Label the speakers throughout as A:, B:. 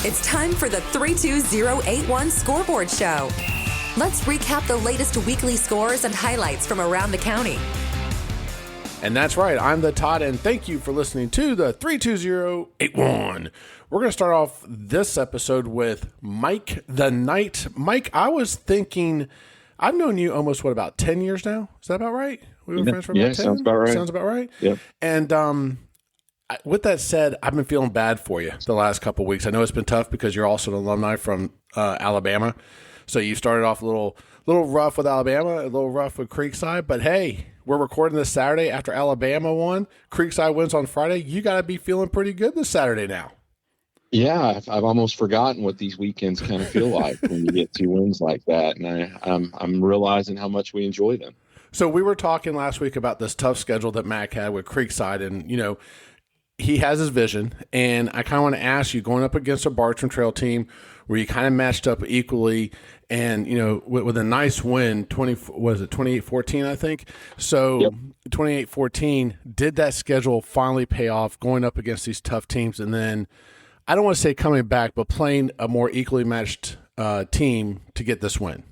A: It's time for the 32081 Scoreboard Show. Let's recap the latest weekly scores and highlights from around the county.
B: And that's right, I'm the Todd, and thank you for listening to the 32081. We're going to start off this episode with Mike the Knight. Mike, I was thinking, I've known you almost, about 10 years now? Is that about right? We were friends for about 10?
C: Sounds about right.
B: Sounds about right?
C: Yep.
B: And with that said, I've been feeling bad for you the last couple of weeks. I know it's been tough because you're also an alumni from Alabama. So you started off a little rough with Alabama, a little rough with Creekside. But hey, we're recording this Saturday after Alabama won. Creekside wins on Friday. You got to be feeling pretty good this Saturday now.
C: Yeah, I've almost forgotten what these weekends kind of feel like when you get 2 wins like that. And I'm realizing how much we enjoy them.
B: So we were talking last week about this tough schedule that Mac had with Creekside. And, he has his vision, and I kind of want to ask you, going up against a Bartram Trail team where you kind of matched up equally, and with a nice win, 28-14, I think. So yep. 28-14, did that schedule finally pay off going up against these tough teams, and then I don't want to say coming back, but playing a more equally matched team to get this win?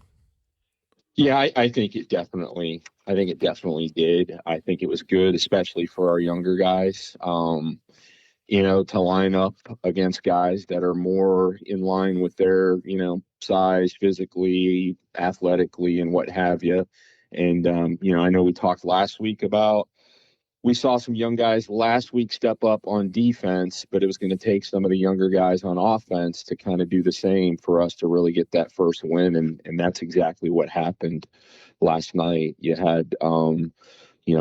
C: Yeah, I think it definitely did. I think it was good, especially for our younger guys, to line up against guys that are more in line with their, size, physically, athletically, and what have you. And, I know we talked last week about, we saw some young guys last week step up on defense, but it was going to take some of the younger guys on offense to kind of do the same for us to really get that first win. And that's exactly what happened last night. You had,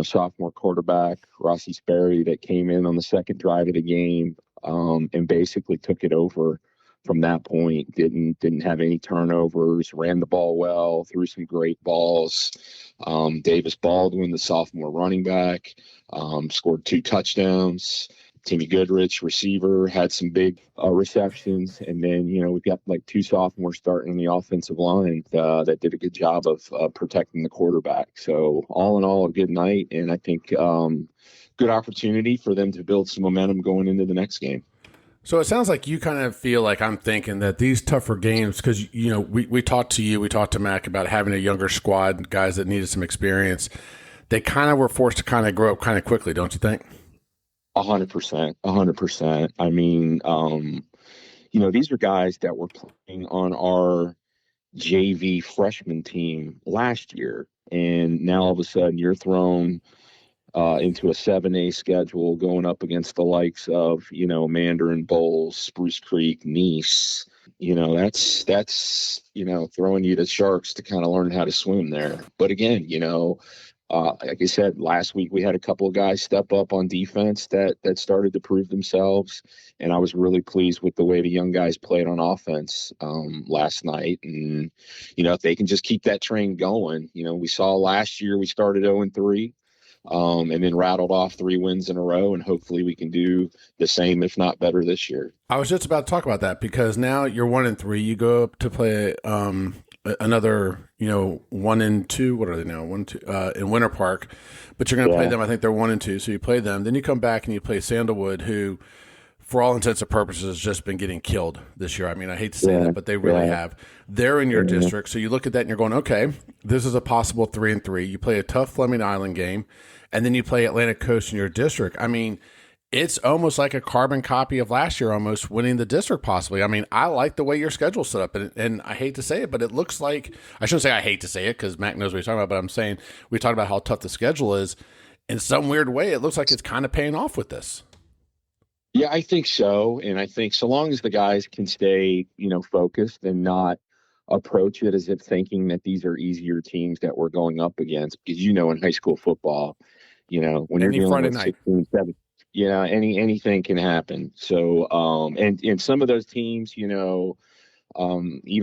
C: sophomore quarterback Rossi Sperry that came in on the second drive of the game and basically took it over from that point. Didn't have any turnovers, ran the ball well, threw some great balls. Davis Baldwin, the sophomore running back, scored 2 touchdowns. Timmy Goodrich, receiver, had some big receptions. And then, we've got like 2 sophomores starting on the offensive line that did a good job of protecting the quarterback. So all in all, a good night. And I think good opportunity for them to build some momentum going into the next game.
B: So it sounds like you kind of feel like I'm thinking that these tougher games, because, we talked to Mac about having a younger squad, guys that needed some experience. They kind of were forced to kind of grow up kind of quickly, don't you think?
C: 100%. I mean, these are guys that were playing on our JV freshman team last year. And now all of a sudden you're thrown into a 7A schedule going up against the likes of, Mandarin Bowls, Spruce Creek, Nease. That's throwing you to sharks to kind of learn how to swim there. But again, like I said, last week we had a couple of guys step up on defense that started to prove themselves. And I was really pleased with the way the young guys played on offense last night. And, if they can just keep that train going, we saw last year we started 0-3. And then rattled off 3 wins in a row, and hopefully we can do the same, if not better, this year.
B: I was just about to talk about that because now you're 1-3. You go up to play another, 1-2. What are they now? 1-2 in Winter Park, but you're going to play them. I think they're 1-2. So you play them. Then you come back and you play Sandalwood, who, for all intents and purposes, has just been getting killed this year. I mean, I hate to say that, but they really have. They're in your district, so you look at that and you're going, okay, this is a possible 3-3. You play a tough Fleming Island game, and then you play Atlantic Coast in your district. I mean, it's almost like a carbon copy of last year, almost winning the district possibly. I mean, I like the way your schedule's set up, and I hate to say it, but it looks like – I shouldn't say I hate to say it because Mac knows what he's talking about, but I'm saying we talked about how tough the schedule is. In some weird way, it looks like it's kind of paying off with this.
C: Yeah, I think so. And I think so long as the guys can stay, focused and not approach it as if thinking that these are easier teams that we're going up against. Because, in high school football, when you're dealing with 16, 17, anything can happen. So, and some of those teams, even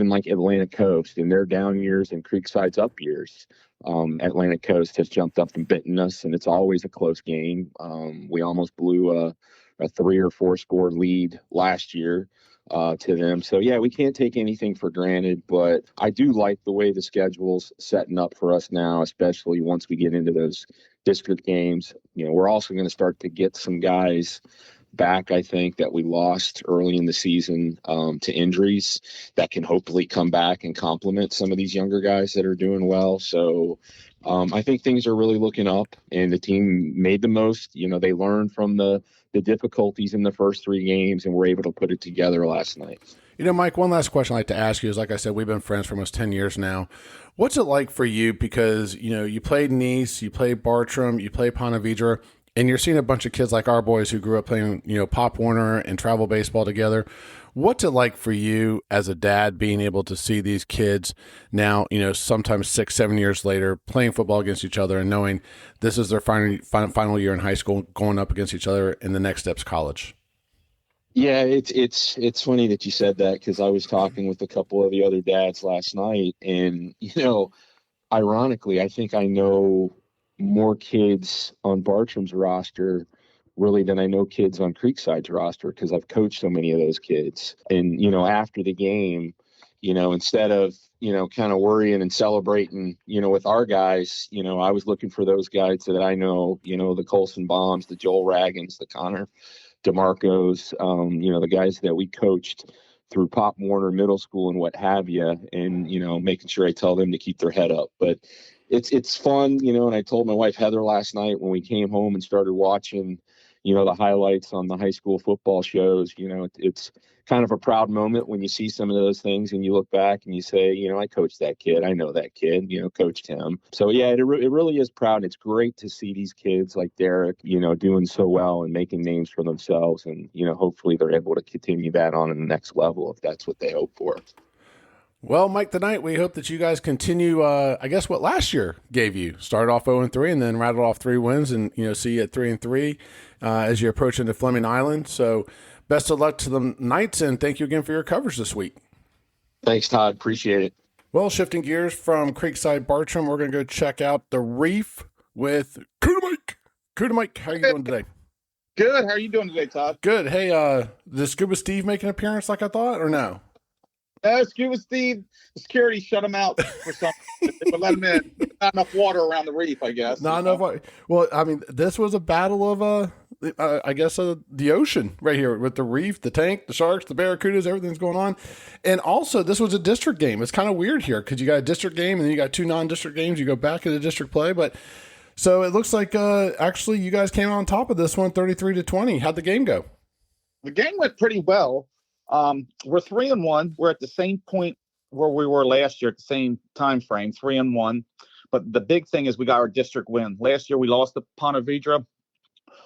C: like Atlantic Coast and their down years and Creekside's up years. Atlantic Coast has jumped up and bitten us, and it's always a close game. We almost blew a 3 or 4 score lead last year to them. So, yeah, we can't take anything for granted, but I do like the way the schedule's setting up for us now, especially once we get into those district games. We're also going to start to get some guys back, I think, that we lost early in the season to injuries that can hopefully come back and complement some of these younger guys that are doing well. So I think things are really looking up, and the team made the most. They learned from the difficulties in the first 3 games and were able to put it together last night.
B: Mike, one last question I'd like to ask you is, like I said, we've been friends for almost 10 years now. What's it like for you? Because, you played Nease, you played Bartram, you played Ponte Vedra, and you're seeing a bunch of kids like our boys who grew up playing, Pop Warner and travel baseball together. What's it like for you as a dad being able to see these kids now, sometimes 6-7 years later, playing football against each other and knowing this is their final year in high school, going up against each other, and the next step's college?
C: Yeah, it's funny that you said that, because I was talking with a couple of the other dads last night, and ironically, I think I know more kids on Bartram's roster really than I know kids on Creekside's roster, because I've coached so many of those kids. And after the game, instead of kind of worrying and celebrating with our guys, I was looking for those guys that I know, the Colson Bombs, the Joel Raggans, the Connor DeMarcos, the guys that we coached through Pop Warner Middle School and what have you, and making sure I tell them to keep their head up. But it's fun, and I told my wife Heather last night when we came home and started watching the highlights on the high school football shows. It's kind of a proud moment when you see some of those things and you look back and you say, I coached that kid, I know that kid, coached him. So yeah, it really is proud. It's great to see these kids like Derek, doing so well and making names for themselves, and hopefully they're able to continue that on in the next level if that's what they hope for.
B: Well, Mike, tonight we hope that you guys continue, I guess, what last year gave you. Started off 0-3 and then rattled off 3 wins, and see you at 3-3 as you approach into Fleming Island. So best of luck to the Knights, and thank you again for your coverage this week.
C: Thanks, Todd. Appreciate it.
B: Well, shifting gears from Creekside Bartram, we're going to go check out the Reef with Kuda Mike. Kuda Mike, how are you doing today?
D: Good. How are you doing today, Todd?
B: Good. Hey, did Scuba Steve make an appearance like I thought, or no?
D: Scuba Steve, the security shut him out for something. But let him in. Not enough water around the reef, I guess.
B: Not enough water. Well, I mean, this was a battle of, I guess, the ocean right here with the reef, the tank, the sharks, the barracudas, everything's going on. And also, this was a district game. It's kind of weird here because you got a district game and then you got 2 non-district games. You go back into district play. But so it looks like actually you guys came on top of this one, 33-20. How'd the game go?
D: The game went pretty well. We're 3-1. We're at the same point where we were last year at the same time frame, 3-1. But the big thing is we got our district win. Last year we lost to Ponte Vedra.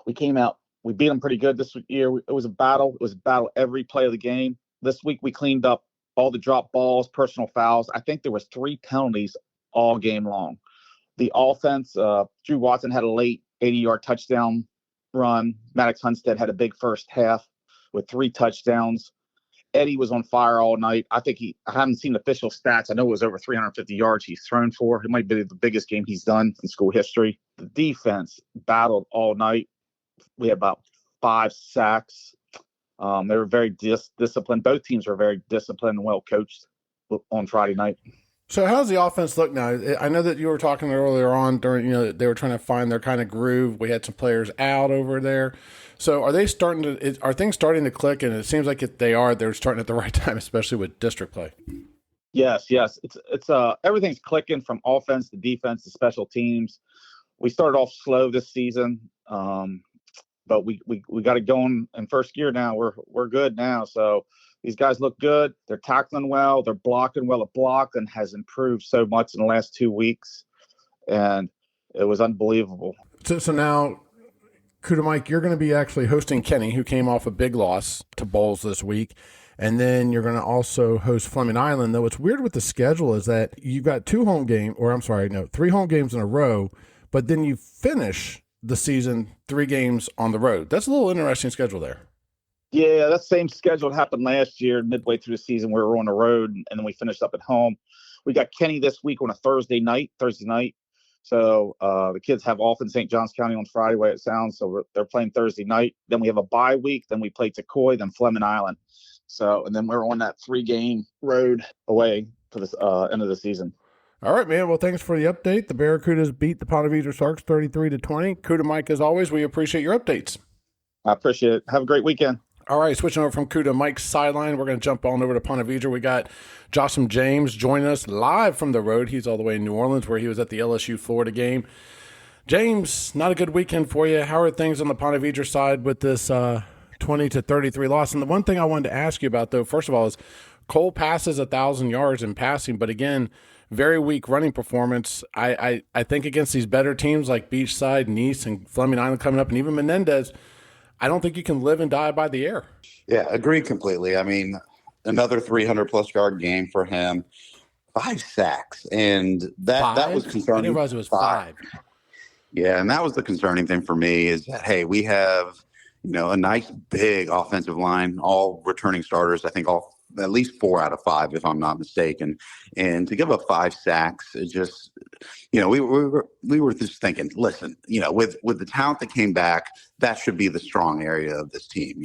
D: We came out, we beat them pretty good this year. It was a battle. It was a battle every play of the game. This week we cleaned up all the drop balls, personal fouls. I think there was 3 penalties all game long. The offense, Drew Watson had a late 80-yard touchdown run. Maddox Hunstead had a big first half with 3 touchdowns. Eddie was on fire all night. I haven't seen official stats. I know it was over 350 yards he's thrown for. It might be the biggest game he's done in school history. The defense battled all night. We had about 5 sacks. They were very disciplined. Both teams were very disciplined and well coached on Friday night.
B: So how's the offense look now? I know that you were talking earlier on during, they were trying to find their kind of groove. We had some players out over there. So are things starting to click? And it seems like they're starting at the right time, especially with district play.
D: Yes. It's everything's clicking from offense to defense to special teams. We started off slow this season. But we got it going in first gear now. We're good now. So these guys look good. They're tackling well. They're blocking well. The blocking has improved so much in the last 2 weeks, and it was unbelievable.
B: So now, Kuda Mike, you're going to be actually hosting Kenny, who came off a big loss to Bowles this week, and then you're going to also host Fleming Island. Though what's weird with the schedule is that you've got 3 home games in a row, but then you finish the season 3 games on the road. That's a little interesting schedule there.
D: Yeah, that same schedule happened last year, midway through the season. We were on the road, and then we finished up at home. We got Kenny this week on a Thursday night. So the kids have off in St. Johns County on Friday, way it sounds. So they're playing Thursday night. Then we have a bye week. Then we play Tocoi, then Fleming Island. So, and then we're on that 3-game road away for this end of the season.
B: All right, man. Well, thanks for the update. The Barracudas beat the Ponte Vedra Sharks 33-20. Kuda Mike, as always, we appreciate your updates.
D: I appreciate it. Have a great weekend.
B: All right, switching over from Crew to Mike's sideline, we're going to jump on over to Ponte Vedra. We got Josham James joining us live from the road. He's all the way in New Orleans, where he was at the LSU Florida game. James, not a good weekend for you. How are things on the Ponte Vedra side with this 20-33 loss? And the one thing I wanted to ask you about, though, first of all, is Cole passes 1,000 yards in passing, but again, very weak running performance. I think against these better teams like Beachside, Nease, and Fleming Island coming up, and even Menendez, I don't think you can live and die by the air.
E: Yeah, agree completely. I mean, another 300-plus yard game for him, 5 sacks, and that was concerning.
B: I didn't realize it was 5.
E: Yeah, and that was the concerning thing for me is that, hey, we have, a nice big offensive line, all returning starters. I think at least 4 out of 5, if I'm not mistaken. And to give up 5 sacks, it just, we were just thinking, listen, with the talent that came back, that should be the strong area of this team.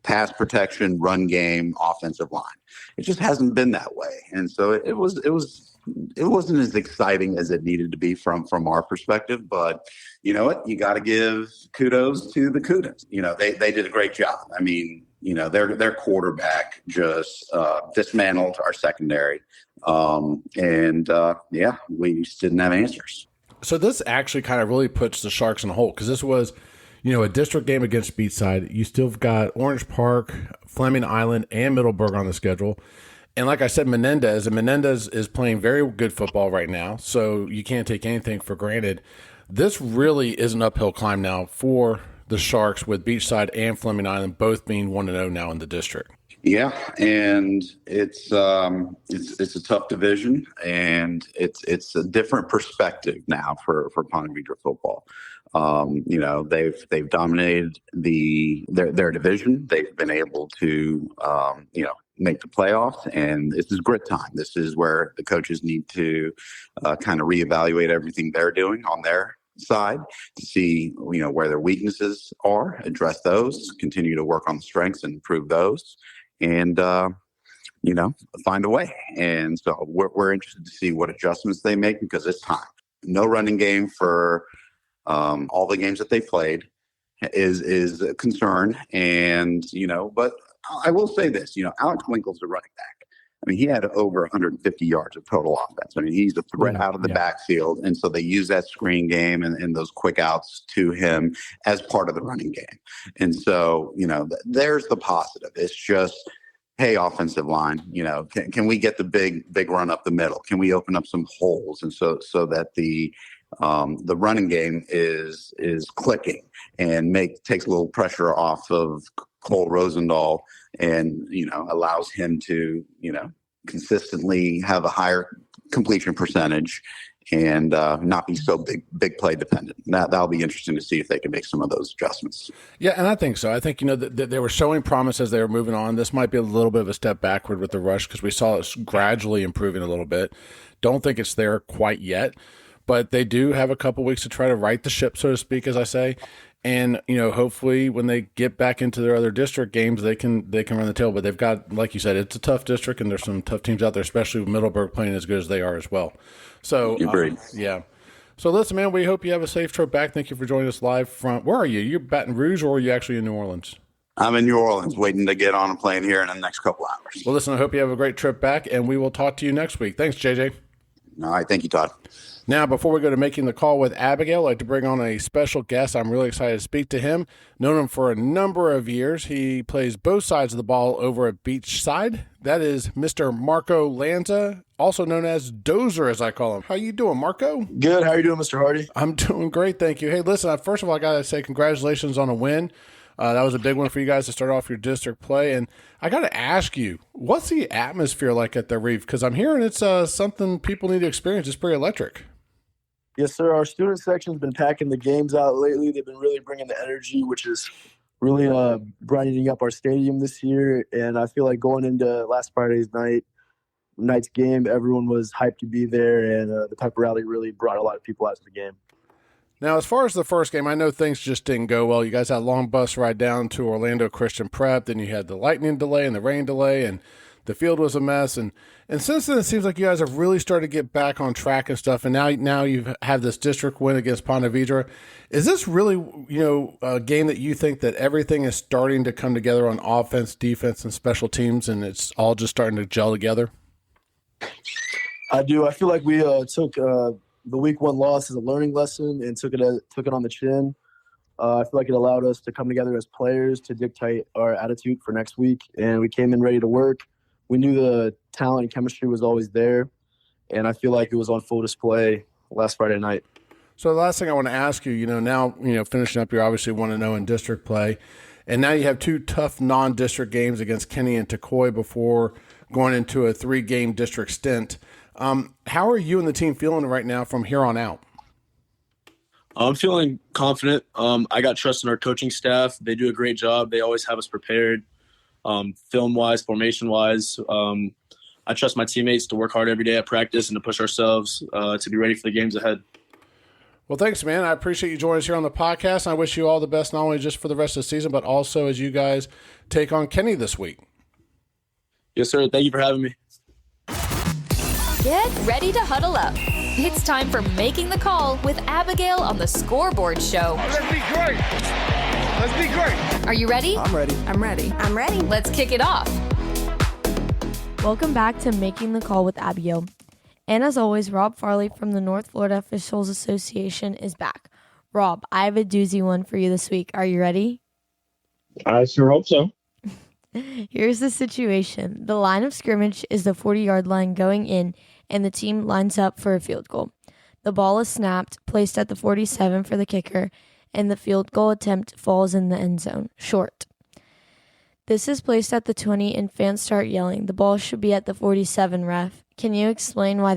E: Pass protection, run game, offensive line. It just hasn't been that way, and so it wasn't as exciting as it needed to be from our perspective. But you know what? You got to give kudos to the kudos. They did a great job. I mean, their quarterback just dismantled our secondary. We just didn't have answers.
B: So this actually kind of really puts the Sharks in a hole, because this was, a district game against Beachside. You still got Orange Park, Fleming Island, and Middleburg on the schedule. And like I said, Menendez is playing very good football right now, so you can't take anything for granted. This really is an uphill climb now for the Sharks, with Beachside and Fleming Island both being 1-0 now in the district.
E: Yeah, and it's a tough division, and it's a different perspective now for Ponte Vedra football. They've dominated their division. They've been able to make the playoffs, and this is grit time. This is where the coaches need to kind of reevaluate everything they're doing on their side to see where their weaknesses are, address those, continue to work on the strengths and improve those, and find a way. And so we're interested to see what adjustments they make, because it's time. No running game for all the games that they played is a concern, and but I will say this, Alex Winkle's a running back. I mean, he had over 150 yards of total offense. I mean, he's a threat out of the backfield. And so they use that screen game and those quick outs to him as part of the running game. And so, there's the positive. It's just, hey, offensive line, can we get the big run up the middle? Can we open up some holes? And so that the running game is clicking and takes a little pressure off of Cole Rosendahl, and allows him to consistently have a higher completion percentage and not be so big play dependent. That'll be interesting to see if they can make some of those adjustments.
B: Yeah, and I think so. I think they were showing promise as they were moving on. This might be a little bit of a step backward with the rush, because we saw it gradually improving a little bit. Don't think it's there quite yet, but they do have a couple weeks to try to right the ship, so to speak, as I say. And, hopefully when they get back into their other district games, they can run the tail. But they've got, like you said, it's a tough district, and there's some tough teams out there, especially with Middleburg playing as good as they are as well. So, yeah. So listen, man, we hope you have a safe trip back. Thank you for joining us live from, where are you? You're Baton Rouge, or are you actually in New Orleans?
E: I'm in New Orleans, waiting to get on a plane here in the next couple hours.
B: Well, listen, I hope you have a great trip back, and we will talk to you next week. Thanks, JJ.
E: All right. Thank you, Todd.
B: Now, before we go to making the call with Abigail, I'd like to bring on a special guest. I'm really excited to speak to him. Known him for a number of years. He plays both sides of the ball over at Beachside. That is Mr. Marco Lanza, also known as Dozer, as I call him. How you doing, Marco?
F: Good. How are you doing, Mr. Hardy?
B: I'm doing great, thank you. Hey, listen, first of all, I got to say congratulations on a win. That was a big one for you guys to start off your district play. And I got to ask you, what's the atmosphere like at the Reef? Because I'm hearing it's something people need to experience. It's pretty electric.
F: Yes, sir. Our student section's been packing the games out lately. They've been really bringing the energy, which is really brightening up our stadium this year. And I feel like going into last Friday's night's game, everyone was hyped to be there, and the pep rally really brought a lot of people out to the game.
B: Now, as far as the first game, I know things just didn't go well. You guys had a long bus ride down to Orlando Christian Prep. Then you had the lightning delay and the rain delay, and The field was a mess, and since then it seems like you guys have really started to get back on track and stuff. And now you've had this district win against Ponte Vedra. Is this really a game that you think that everything is starting to come together on offense, defense, and special teams, and it's all just starting to gel together?
F: I do. I feel like we took the week 1 loss as a learning lesson and took it on the chin. I feel like it allowed us to come together as players to dictate our attitude for next week, and we came in ready to work. We knew the talent and chemistry was always there, and I feel like it was on full display last Friday night.
B: So the last thing I want to ask you, now, finishing up, you're obviously 1-0 in district play, and now you have 2 tough non-district games against Kenny and Tocoi before going into a 3-game district stint. How are you and the team feeling right now from here on out?
G: I'm feeling confident. I got trust in our coaching staff. They do a great job. They always have us prepared. Film-wise, formation-wise. I trust my teammates to work hard every day at practice and to push ourselves to be ready for the games ahead.
B: Well, thanks, man. I appreciate you joining us here on the podcast. I wish you all the best, not only just for the rest of the season, but also as you guys take on Kenny this week.
G: Yes, sir. Thank you for having me.
H: Get ready to huddle up. It's time for Making the Call with Abigail on the Scoreboard Show.
I: Let's be great. Let's be great.
H: Are you ready?
F: I'm ready.
A: I'm ready. I'm ready.
H: Let's kick it off.
J: Welcome back to Making the Call with Abigail. And as always, Rob Farley from the North Florida Officials Association is back. Rob, I have a doozy one for you this week. Are you ready?
K: I sure hope so.
J: Here's the situation. The line of scrimmage is the 40-yard line going in, and the team lines up for a field goal. The ball is snapped, placed at the 47 for the kicker, and the field goal attempt falls in the end zone, short. This is placed at the 20, and fans start yelling, "The ball should be at the 47, ref." Can you explain why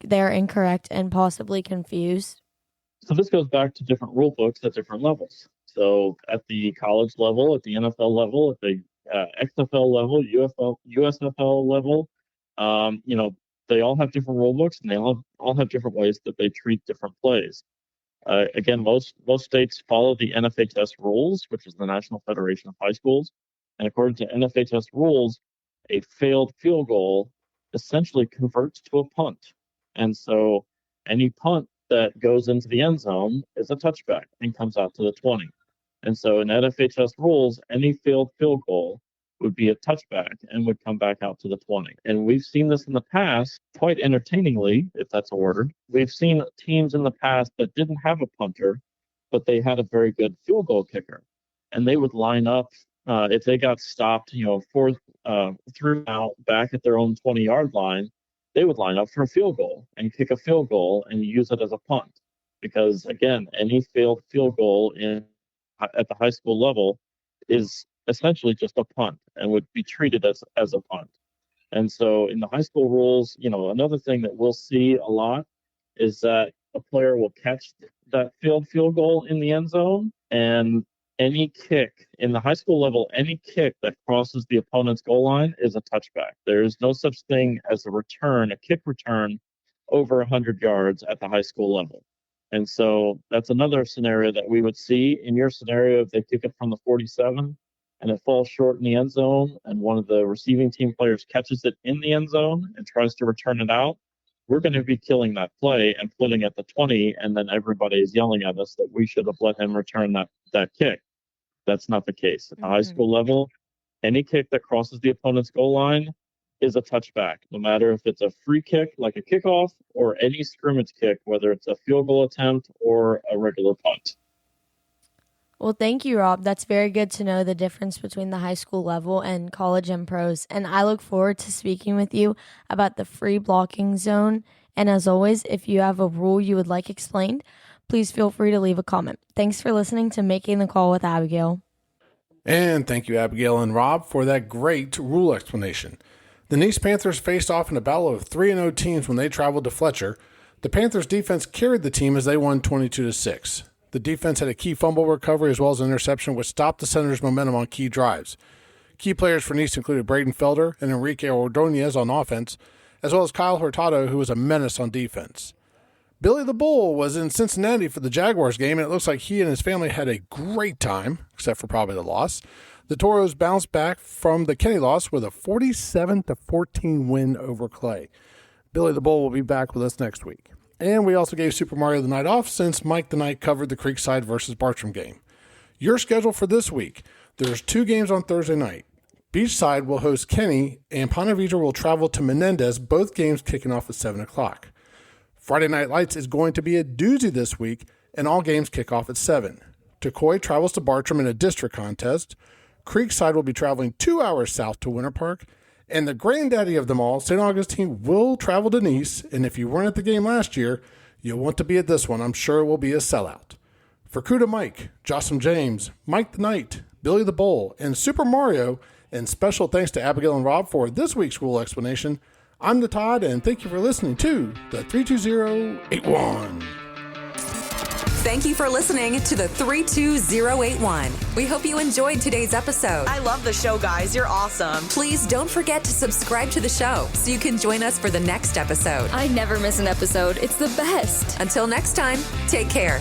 J: they're incorrect and possibly confused?
K: So this goes back to different rule books at different levels. So at the college level, at the NFL level, at the XFL level, USFL level, they all have different rule books, and they all have different ways that they treat different plays. Again, most states follow the NFHS rules, which is the National Federation of High Schools. And according to NFHS rules, a failed field goal essentially converts to a punt. And so any punt that goes into the end zone is a touchback and comes out to the 20. And so in NFHS rules, any failed field goal would be a touchback and would come back out to the 20. And we've seen this in the past, quite entertainingly, if that's a word. We've seen teams in the past that didn't have a punter, but they had a very good field goal kicker. And they would line up, if they got stopped, through out back at their own 20-yard line, they would line up for a field goal and kick a field goal and use it as a punt. Because, again, any failed field goal at the high school level is essentially just a punt and would be treated as a punt. And so in the high school rules, another thing that we'll see a lot is that a player will catch that failed field goal in the end zone, and any kick in the high school level, any kick that crosses the opponent's goal line is a touchback. There is no such thing as a kick return over 100 yards at the high school level. And so that's another scenario that we would see. In your scenario, if they kick it from the 47 and it falls short in the end zone and one of the receiving team players catches it in the end zone and tries to return it out, we're going to be killing that play and putting at the 20, and then everybody is yelling at us that we should have let him return that kick. That's not the case. At the high school level, any kick that crosses the opponent's goal line is a touchback, no matter if it's a free kick like a kickoff or any scrimmage kick, whether it's a field goal attempt or a regular punt.
J: Well, thank you, Rob. That's very good to know the difference between the high school level and college and pros. And I look forward to speaking with you about the free blocking zone. And as always, if you have a rule you would like explained, please feel free to leave a comment. Thanks for listening to Making the Call with Abigail.
B: And thank you, Abigail and Rob, for that great rule explanation. The Nease Panthers faced off in a battle of 3-0 teams when they traveled to Fletcher. The Panthers defense carried the team as they won 22-6. The defense had a key fumble recovery as well as an interception, which stopped the Senators' momentum on key drives. Key players for Nease included Braden Felder and Enrique Ordonez on offense, as well as Kyle Hurtado, who was a menace on defense. Billy the Bull was in Cincinnati for the Jaguars game, and it looks like he and his family had a great time, except for probably the loss. The Toros bounced back from the Kenny loss with a 47-14 win over Clay. Billy the Bull will be back with us next week. And we also gave Super Mario the night off since Mike the Knight covered the Creekside versus Bartram game. Your schedule for this week: there's 2 games on Thursday night. Beachside will host Kenny, and Ponte Vedra will travel to Menendez, both games kicking off at 7 o'clock. Friday Night Lights is going to be a doozy this week, and all games kick off at 7. Tocoi travels to Bartram in a district contest. Creekside will be traveling 2 hours south to Winter Park. And the granddaddy of them all, St. Augustine, will travel to Nease. And if you weren't at the game last year, you'll want to be at this one. I'm sure it will be a sellout. For Kuda Mike, Jocelyn James, Mike the Knight, Billy the Bull, and Super Mario, and special thanks to Abigail and Rob for this week's rule explanation, I'm the Todd, and thank you for listening to the 32081.
A: Thank you for listening to the 32081. We hope you enjoyed today's episode.
L: I love the show, guys. You're awesome.
A: Please don't forget to subscribe to the show so you can join us for the next episode.
H: I never miss an episode. It's the best.
A: Until next time, take care.